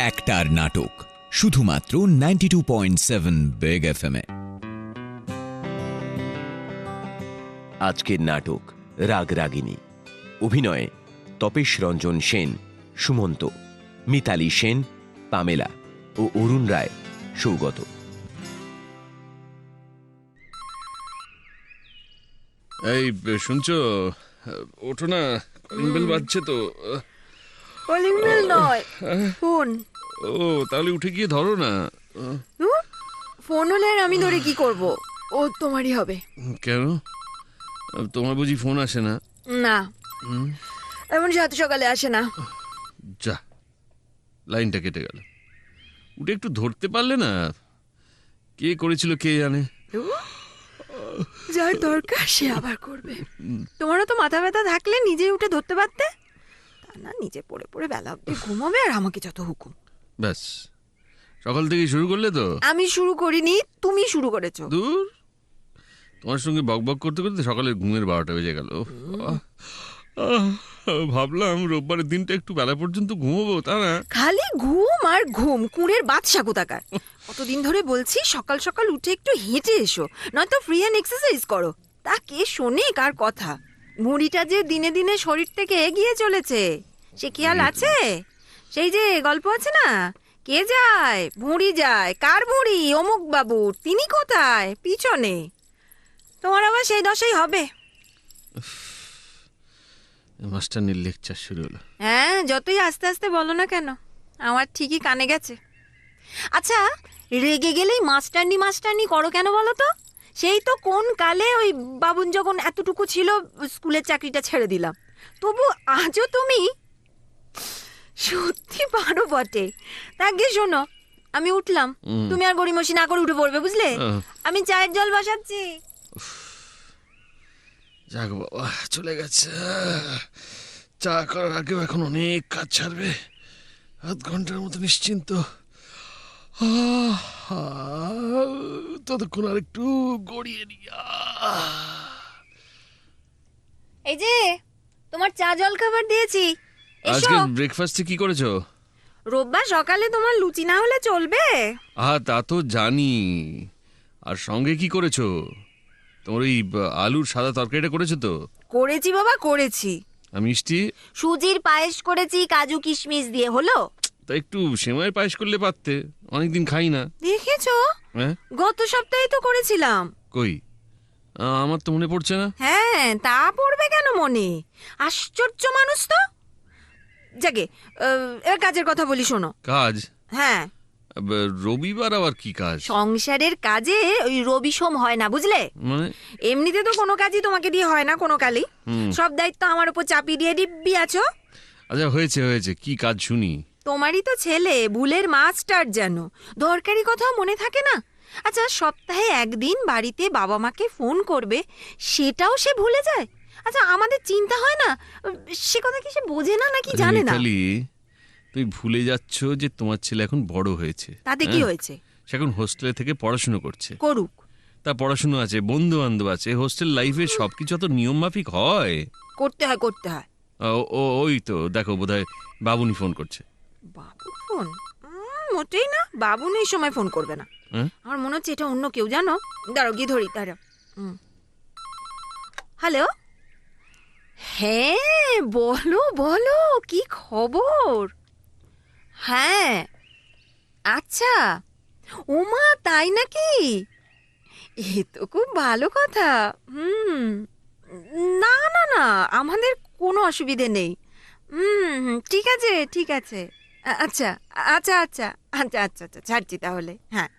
একটার নাটক শুধুমাত্র 92.7 বেগ এফএম-এ। আজকের নাটক রাগ রাগিনী। অভিনয়ে তপেশ রঞ্জন সেন, সুমন্ত, মিতালি সেন, পামেলা ও অরুণ রায়, সৌগত। এই শুনছো, ওঠো না, কলিং বেল বাজছে তো। কলিং বেল নয়, ফোন। ও তাহলে উঠে গিয়ে ধরো না। ফোন হলে আর আমি ধরে কি করব? ও তোমারই হবে। কেন, তোমার বুঝি ফোন আসে না? না, এমন সাত সকালে আসে না। যা, লাইনটা কেটে গেল। উঠে একটু ধরতে পারলে না? কে করেছিল কে জানে। যার দরকার সে আবার করবে। তোমারও তো মাথা ব্যথা থাকলে নিজেই উঠে ধরতে পারতে। তা না, নিজে পড়ে পড়ে বেলা অব্দি ঘুমাবে আর আমাকে যত হুকুম। ব্যাস, সকাল থেকে শুরু করলে তো। আমি শুরু করিনি, তুমি শুরু করেছো। দূর, তোমার সঙ্গে বক বক করতে করতে সকালে ঘুমের 12টা বেজে গেল। ভাবলাম রোববারের দিনটা একটু বেলা পর্যন্ত ঘুমোবো, তা না। খালি ঘুম আর ঘুম, কুঁড়ের বাদশা কোথাকার। কতদিন ধরে বলছি সকাল সকাল উঠে একটু হেঁটে এসো, নয়তো ফ্রি হ্যান্ড এক্সারসাইজ করো। তা কে শোনে কার কথা? ভুঁড়িটা যে দিনে দিনে শরীর থেকে এগিয়ে চলেছে, সে খেয়াল আছে? সেই যে গল্প আছে না, কে যায় ভুঁড়ি যায়, কার ভুঁড়ি? অমুক বাবুর। তিনি কোথায়? পিছনে। তোমার আবার সেই দশাই হবে। মাস্টারনির লেকচার শুরু হলো। হ্যাঁ, যতই আস্তে আস্তে বলো না কেন, আমার ঠিকই কানে গেছে। আচ্ছা, রেগে গেলেই মাস্টারনি মাস্টারনি করো কেন বলো তো? সেই তো কোন কালে ওই বাবুন যখন এতটুকু ছিল স্কুলের চাকরিটা ছেড়ে দিলাম, তবু আজও তুমি সত্যি পারো বটে। তাকে শোনো, আমি উঠলাম, তুমি আর গড়িমসি না করে উঠে পড়বে, বুঝলে? আমি চায়ের জল বসাচ্ছি। যাক বাবা, চলে গেছে। চা করার আগেও এখন অনেক কাজ ছাড়বে। আধ ঘন্টার মতো নিশ্চিন্ত। ততক্ষণ আর একটু গড়িয়ে নিয়া। এই যে তোমার চা জল খাবার দিয়েছি, আজকে এসো। ব্রেকফাস্টে কি করেছো? রোববার সকালে তোমার লুচি না হলে চলবে? তা তো জানি। আর সঙ্গে কি করেছো? তোমার ওই আলুর সাদা তরকারিটা করেছো তো? করেছি বাবা, করেছি। আর মিষ্টি? সুজির পায়েস করেছি কাজু কিশমিশ দিয়ে। হলো? তা একটু সেমাইয়ের পায়েস করলে পারতে, অনেকদিন খাই না। দেখেছো, হ্যাঁ, গত সপ্তাহে তো করেছিলাম। কই, আমার তো মনে পড়ছে না। হ্যাঁ, তা পড়বে কেন মনে? আশ্চর্য মানুষ তো। যাকে এর কাজের কথা বলি, শোনো। কাজ? হ্যাঁ, রবিবার আবার কি কাজ? সংসারের কাজে ওই রবি সোম হয় না, বুঝলে? মানে? এমনিতে তো কোনো কাজই তোমাকে দিয়ে হয় না কোনো কালই। সব দায়িত্ব আমার উপর চাপিয়ে দিয়ে দিব্যি আছো। আচ্ছা, হয়েছে হয়েছে, কি কাজ শুনি। তোমারই তো ছেলে ভুলের মাস্টার, যেন দরকারি কথা মনে থাকে না। আচ্ছা, সপ্তাহে একদিন বাড়িতে বাবা মাকে ফোন করবে, সেটাও সে ভুলে যায়। আচ্ছা, আমাদের চিন্তা হয় না সে কথা? কি সে বোঝে না নাকি জানে না? মিতালি, তুমি ভুলে যাচ্ছ যে তোমার ছেলে এখন বড় হয়েছে। তাতে কি হয়েছে? সে এখন হোস্টেলে থেকে পড়াশুনো করছে। করুক। তা পড়াশুনো আছে, বন্ধু বান্ধব আছে, হোস্টেল লাইফে সবকিছু অত নিয়ম মাফিক হয়? করতে হয়, করতে হয়। ওই তো দেখো, বোধহয় বাবুনি ফোন করছে। বাবু ফোন? মোটেই না, বাবু এই সময় ফোন করবে না। আমার মনে হচ্ছে এটা অন্য কেউ, জানো। দাঁড়াও গিয়ে ধরি, দাঁড়াও। হ্যালো। হ্যাঁ, বলো বলো, কি খবর? হ্যাঁ, আচ্ছা। ওমা, তাই নাকি? এ তো খুব ভালো কথা। না না না, আমাদের কোনো অসুবিধে নেই। ঠিক আছে ঠিক আছে। আচ্ছা আচ্ছা আচ্ছা আচ্ছা আচ্ছা আচ্ছা, ছাড়ছি তাহলে। হ্যাঁ,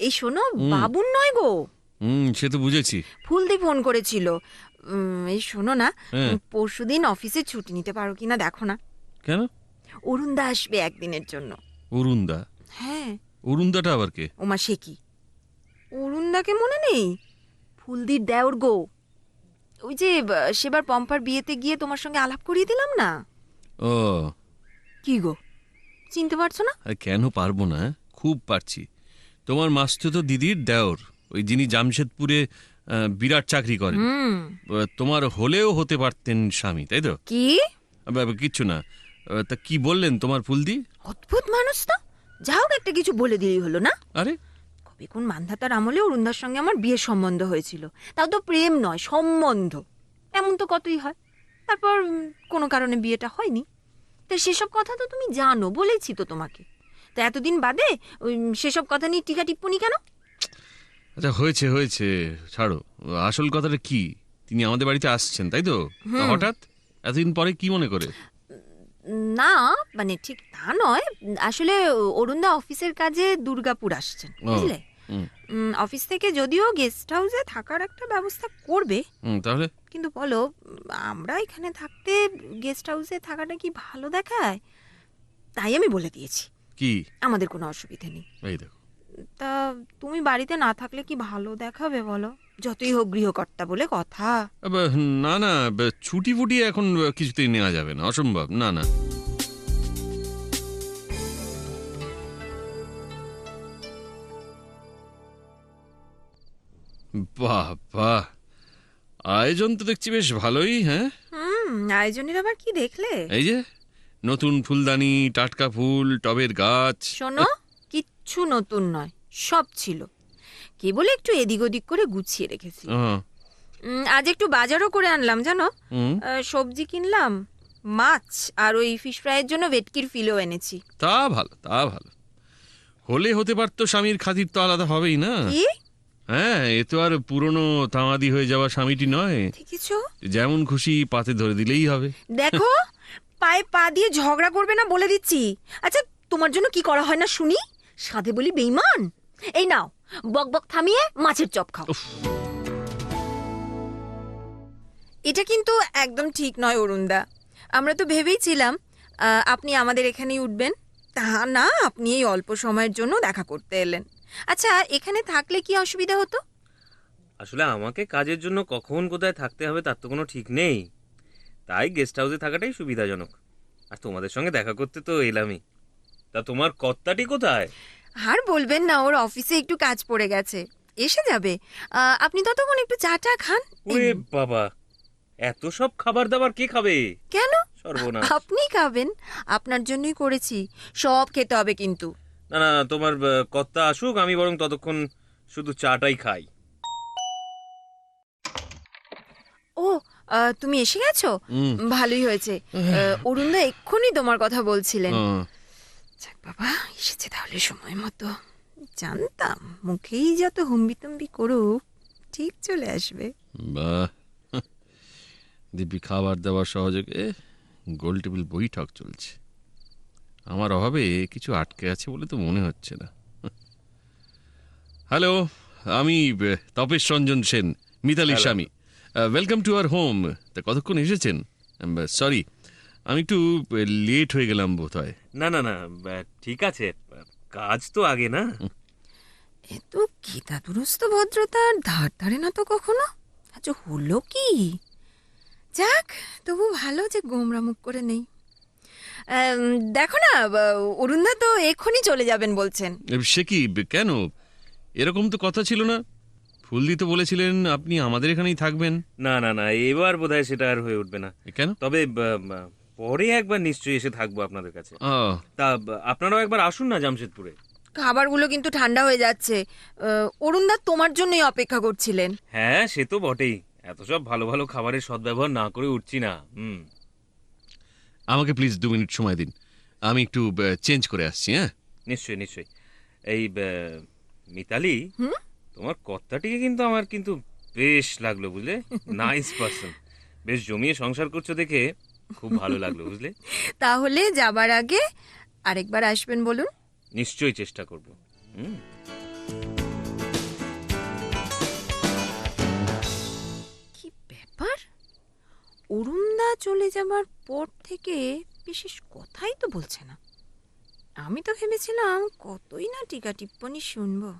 এই শোনো, বাবুর নয় গো। সে তো বুঝেছি। ফুলদি ফোন করেছিল। এই শোনো না, পরশুদিন অফিসে ছুটি নিতে পারো কিনা দেখো না। কেন? অরুণদা আসবে একদিনের জন্য। অরুণদা? হ্যাঁ। অরুণদাটা আবার কে? ওমা, সে কি? অরুণদাকে মনে নেই? ফুলদির দেওর গো। ওই যে সেবার পম্পার বিয়েতে গিয়ে তোমার সঙ্গে আলাপ করিয়ে দিলাম না। ও, কি গো, চিনতে পারছো না? কেন পারবো না, খুব পারছি। তোমার মাস্তুতো দিদির দেওর, ওই যিনি জামশেদপুরে বিরাট চাকরি করেন। তোমার হলেও হতে পারতেন স্বামী, তাই তো? কি? কিচ্ছু না, তা কি বললেন তোমার ফুলদি? অদ্ভুত মানুষ তো, যা হোক একটা কিছু বলে দিলেই হলো না। আরে কবে কোন মান্ধাতার আমলে অরুণদার সঙ্গে আমার বিয়ের সম্বন্ধ হয়েছিল, তাও তো প্রেম নয়, সম্বন্ধ। এমন তো কতই হয়। তারপর কোনো কারণে বিয়েটা হয়নি। তো সেসব কথা তো তুমি জানো, বলেছি তো তোমাকে। তো এতদিন বাদে ওই সেসব কথা নিয়ে টিকা টিপ্পনি কেন? আচ্ছা, হয়েছে হয়েছে, ছাড়ো। আসল কথাটা কি, তিনি আমাদের বাড়িতে আসছেন তাই তো? তা হঠাৎ এতদিন পরে কি মনে করে? না মানে ঠিক তা নয়, আসলে অরুণদা অফিসের কাজে দুর্গাপুর আসছেন, বুঝলে। অফিস থেকে যদিও গেস্ট হাউসে থাকার একটা ব্যবস্থা করবে, তাহলে কিন্তু বলো, আমরা এখানে থাকতে গেস্ট হাউসে থাকাটা কি ভালো দেখায়? তাই আমি বলে দিয়েছি কি? আমাদের কোনো অসুবিধে নেই। এই দেখো, তা তুমি বাড়িতে না থাকলে কি ভালো দেখাবে বলো? যতই হোক গৃহকর্তা বলে কথা। না না, ছুটি ফুটি এখন কিছুতেই নেওয়া যাবে না, অসম্ভব। না না, বাহ বাহ, আয়োজন তো দেখছি বেশ ভালোই। হ্যাঁ, আয়োজনের আবার কি দেখলে? এই যে নতুন ফুলদানি, টাটকা ফুল, টবের গাছ। শোনো, কিচ্ছু নতুন নয়, সব ছিল, কেবল একটু এদিক ওদিক করে গুছিয়ে রেখেছি। আজ একটু বাজারও করে আনলাম জানো। সবজি কিনলাম, মাছ, আর ওই ফিশ ফ্রাইয়ের জন্য ভেটকির ফিলও এনেছি। তা ভালো, তা ভালো। হলে হতে পারতো, স্বামীর খাতির তো আলাদা হবেই না। কি? হ্যাঁ, এ তো আর পুরনো তামাদি হয়ে যাওয়া স্বামীটি নয়। দেখেছো, যেমন খুশি পাতে ধরে দিলেই হবে। দেখো, পায়ে পা দিয়ে ঝগড়া করবে না বলে দিচ্ছি। আচ্ছা, তোমার জন্য কি করা হয় না শুনি? সাধে বলি বেইমান। এই নাও, বক বক থামিয়ে মাছের চপ খাও। এটা কিন্তু একদম ঠিক নয় অরুণদা। আমরা তো ভেবেইছিলাম আপনি আমাদের এখানেই উঠবেন, তা না, আপনি এই অল্প সময়ের জন্য দেখা করতে এলেন। আচ্ছা, এখানে থাকলে কি অসুবিধা হতো? আসলে আমাকে কাজের জন্য কখন কোথায় থাকতে হবে তার তো কোনো ঠিক নেই, তাই গেস্ট হাউসে থাকাটাই সুবিধাজনক। আর তোমাদের সঙ্গে দেখা করতে তো এলামই। তা তোমার কর্তাটি কোথায়? আর বলবেন না, ওর অফিসে একটু কাজ পড়ে গেছে, এসে যাবে। আপনি ততক্ষণ একটু চা টা খান। ওরে বাবা, এত সব খাবার দাবার কে খাবে? কেন? সর্বনাশ। আপনি খাবেন, আপনার জন্যই করেছি। সব খেতে হবে কিন্তু। না না, তোমার কর্তা আসুক, আমি বরং ততক্ষণ শুধু চাটাই খাই। ও, তুমি এসে গেছো? ভালোই হয়েছে। অরুণদা এক্ষুনি তোমার কথা বলছিলেন। যাক বাবা, এসেছে তাহলে সময় মতো। জানতাম মুখেই যত হুম্বিতম্বি করুক, ঠিক চলে আসবে। বাহ, দিব্যি খাবার দাবার সহযোগে গোল টেবিল বৈঠক চলছে। আমার অভাবে কিছু আটকে আছে বলে তো মনে হচ্ছে না। হ্যালো, আমি তপেশ রঞ্জন সেন, মিতালির স্বামী। Welcome to our home. তা কতক্ষণ এসেছেন? সরি, আমি একটু লেট হয়ে গেলাম বোধ হয়। না না না, ঠিক আছে, কাজ তো আগে না। এত গীতাদুরস্ত ভদ্রতার ধার ধারে না তো কখনো। আচ্ছা, হলো কি? যাক, তবু ভালো যে গোমরা মুখ করে নেই। দেখো না, অরুণদা তো এক্ষুনি চলে যাবেন বলছেন। সে কি, কেন? এরকম তো কথা ছিল না। ফুলদি তো বলেছিলেন আপনি আমাদের এখানেই থাকবেন। না না না, এবার বোধহয় সেটা আর হয়ে উঠবে না। কেন? তবে পরে একবার নিশ্চয়ই এসে থাকবো আপনাদের কাছে। তা আপনারাও একবার আসুন না জামশেদপুরে। খাবারগুলো কিন্তু ঠান্ডা হয়ে যাচ্ছে। অরুণদা তোমার জন্যই অপেক্ষা করছিলেন। হ্যাঁ, সে তো বটেই। এত সব ভালো ভালো খাবারের সদ্ব্যবহার না করে উঠছি না। আমাকে প্লিজ 2 মিনিট সময় দিন, আমি একটু চেঞ্জ করে আসছি। হ্যাঁ, নিশ্চয়ই নিশ্চয়ই। এই মিতালি, তোমার কর্তাটিকে কিন্তু আমার কিন্তু বেশ লাগলো, বুঝলে। নাইস পারসন, বেশ জমিয়ে সংসার করছো দেখে খুব ভালো লাগলো, বুঝলে। তাহলে যাবার আগে আরেকবার আসবেন বলুন। নিশ্চয়ই চেষ্টা করব। কি ব্যাপার, অরুণদা চলে যাবার পর থেকে বিশেষ কথাই তো বলছে না। আমি তো ভেবেছিলাম কতই না টিকা টিপ্পনি শুনবো।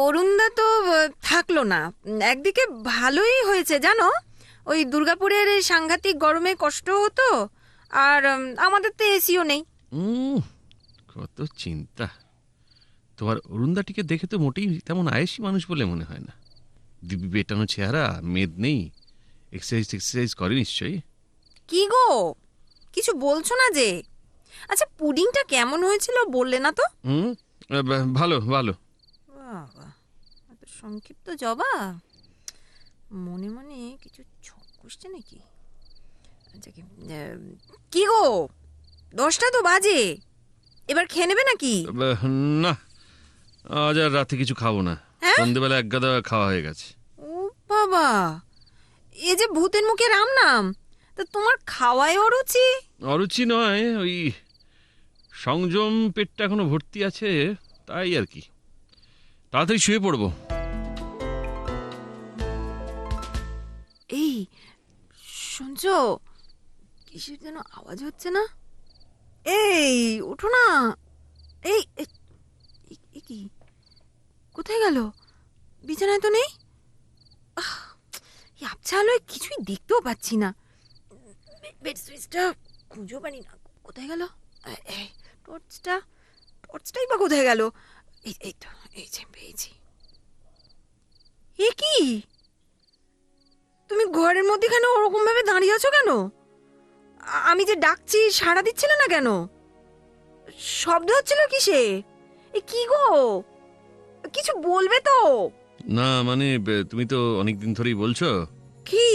অরুণদা তো থাকলো না। একদিকে ভালোই হয়েছে জানো, ওই দুর্গাপুরের এই সাংঘাতিক গরমে কষ্ট হতো, আর আমাদের তো এসিও নেই। কত চিন্তা। তোমার অরুণদাটিকে দেখে তো মোটেই তেমন আয়েসি মানুষ বলে মনে হয় না। দিব্যি পেটানো চেহারা, মেদ নেই, এক্সারসাইজ করে নিশ্চয়ই। কি গো, কিছু বলছো না যে? আচ্ছা, পুডিংটা কেমন হয়েছিল বললে না তো? হুম, ভালো ভালো। বাবা, এত সংক্ষিপ্ত জবাব। মনে মনে কিছু ছক কষছে নাকি? আচ্ছা, কি গো, 10টা তো বাজে, এবার খেয়ে নেবে নাকি? না, আজ আর রাতে কিছু খাবো না। হ্যাঁ? সন্ধ্যেবেলা এক গাদা খাওয়া হয়ে গেছে। ও বাবা, এ যে ভূতের মুখে রাম নাম, তা তোমার খাওয়ায় অরুচি? অরুচি নয়, ওই সংযম, পেটটা এখনো ভর্তি আছে, তাই আর কি। তাড়াতাড়ি শুয়ে পড়বো। এই শুনছো, কিসের যেন আওয়াজ হচ্ছে না? এই ওঠো না। এই কি, কোথায় গেল? বিছানায় তো নেই। এই আবছা আলোয় কিছুই দেখতেও পাচ্ছি না। বেড সুইচটা খুঁজেও পারি না, কোথায় গেল? এই টর্চটাই বা কোথায় গেল? এই তো, এই যে পেয়েছি। এ কি, তুমি ঘরের মধ্যেখানে ওরকম ভাবে দাঁড়িয়ে আছো কেন? আমি যে ডাকছি সাড়া দিচ্ছিলে না কেন? শব্দ হচ্ছিল কিসে? এ কি গো, কিছু বলবে তো? না মানে, তুমি তো অনেকদিন ধরেই বলছো। কি?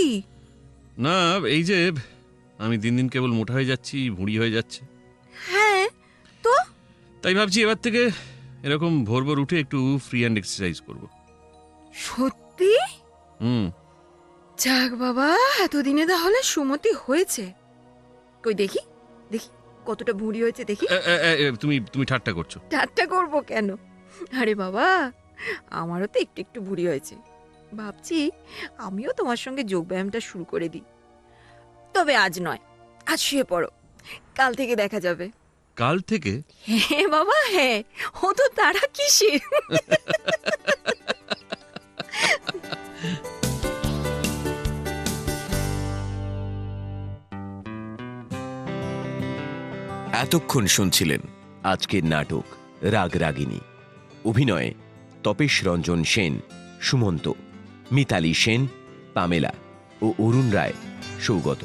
না, এই যে আমি দিন দিন কেবল মোটা হয়ে যাচ্ছি, ভুঁড়ি হয়ে যাচ্ছে। হ্যাঁ তো, তাই ভাবছি এবার থেকে এরকম ভোর ভোর উঠে একটু ফ্রি হ্যান্ড এক্সারসাইজ করব। সত্যি? হুম। যাক বাবা, এতদিনে তাহলে সুমতি হয়েছে। কই দেখি দেখি, কতটা ভুঁড়ি হয়েছে দেখি। তুমি ঠাট্টা করছো। ঠাট্টা করবো কেন? আরে বাবা, আমারও তো একটু একটু ভুঁড়ি হয়েছে। ভাবছি আমিও তোমার সঙ্গে যোগব্যায়ামটা শুরু করে দিই। তবে আজ নয়, আজ শুয়ে পড়ো, কাল থেকে দেখা যাবে। কাল থেকে? হ্যাঁ বাবা, হ্যাঁ, ও তো তারা কিসের। এতক্ষণ শুনছিলেন আজকের নাটক রাগ রাগিনী। অভিনয়ে তপেশ রঞ্জন সেন, সুমন্ত, মিতালি সেন, পামেলা ও অরুণ রায়, সৌগত।